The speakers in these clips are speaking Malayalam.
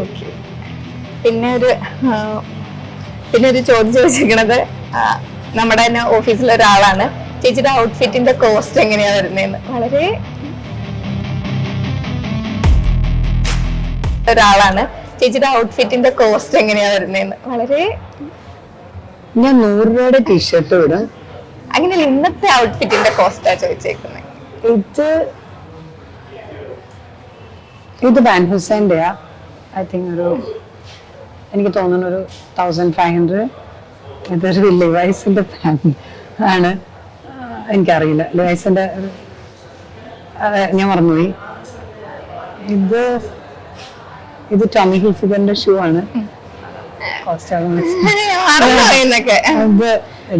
ഓക്കെ. പിന്നെ ഒരു ചോദ്യം ചോദിച്ചിരിക്കണത് നമ്മുടെ തന്നെ ഓഫീസിലെ ഒരാളാണ്. ചേച്ചിയുടെ ഔട്ട്ഫിറ്റിന്റെ കോസ്റ്റ് എങ്ങനെയാ വരുന്നതെന്ന്. ചേച്ചിയുടെ ഔട്ട്ഫിറ്റിന്റെ കോസ്റ്റ് എങ്ങനെയാ വരുന്നതെന്ന്. ഞാൻ 100 രൂപയുടെ ടീഷർട്ട് ഇടും. അങ്ങനെയല്ല, ഇന്നത്തെ ഔട്ട്ഫിറ്റിന്റെ കോസ്റ്റാ ചോദിച്ചേക്കുന്നത്. ഇത് വാൻ ഹുസൈൻ്റെയാ. ഐ തിങ്ക് എനിക്ക് തോന്നുന്നു 1500. ഇതൊരു ലിവൈസിന്റെ പാന്റ് ആണ്. എനിക്കറിയില്ല ലിവൈസിന്റെ, ഞാൻ മറന്നുപോയി. ഇത് ടോമി ഹിൽഫിഗറിന്റെ ഷൂ ആണ്.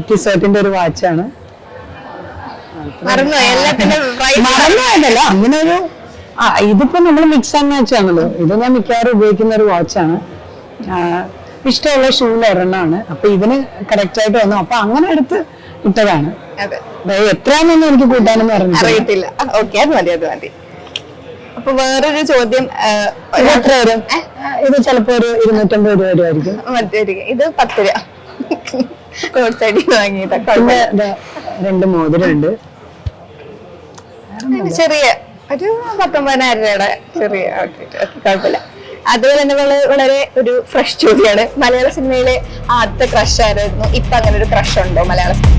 ടിസേർട്ടിന്റെ ഒരു വാച്ചാണ്. മറന്നുപോയതല്ല, അങ്ങനെ ഒരു ഇതിപ്പോ നമ്മൾ മിക്സ് ആൻഡ് മാച്ച് ആണല്ലോ. ഇത് ഞാൻ മിക്കവാറും ഉപയോഗിക്കുന്ന ഒരു വാച്ചാണ്. ഇഷ്ടമുള്ള ഷൂവിൽ ഒരെണ്ണമാണ്. അപ്പൊ ഇതിന് കറക്റ്റ് ആയിട്ട് വന്നു. അപ്പൊ അങ്ങനെ എടുത്ത് ഇട്ടതാണ്. എത്രയാണെന്നൊന്നും എനിക്ക് കൂട്ടാനൊന്നും അറിയത്തില്ല. ഓക്കെ, അത് മതി. അപ്പൊ വേറൊരു ചോദ്യം, എത്ര വരും? ഇത് ചിലപ്പോ ഒരു 250 രൂപ വരുമായിരിക്കും. ഇത് 10 രൂപ റോഡ് സൈഡിൽ വാങ്ങിയതാ. 2 മോതിരമുണ്ട്. ചെറിയ ഒരു 19,000 രൂപയുടെ ചെറിയ ഔട്ട്ഫിറ്റ്. കുഴപ്പമില്ല. അതുപോലെ തന്നെ വളരെ ഒരു ഫ്രഷ് ചോദ്യമാണ്. മലയാള സിനിമയിലെ ആദ്യത്തെ ക്രഷ് ആയിരുന്നു. ഇപ്പൊ അങ്ങനെ ഒരു ക്രഷ് ഉണ്ടോ മലയാള സിനിമ?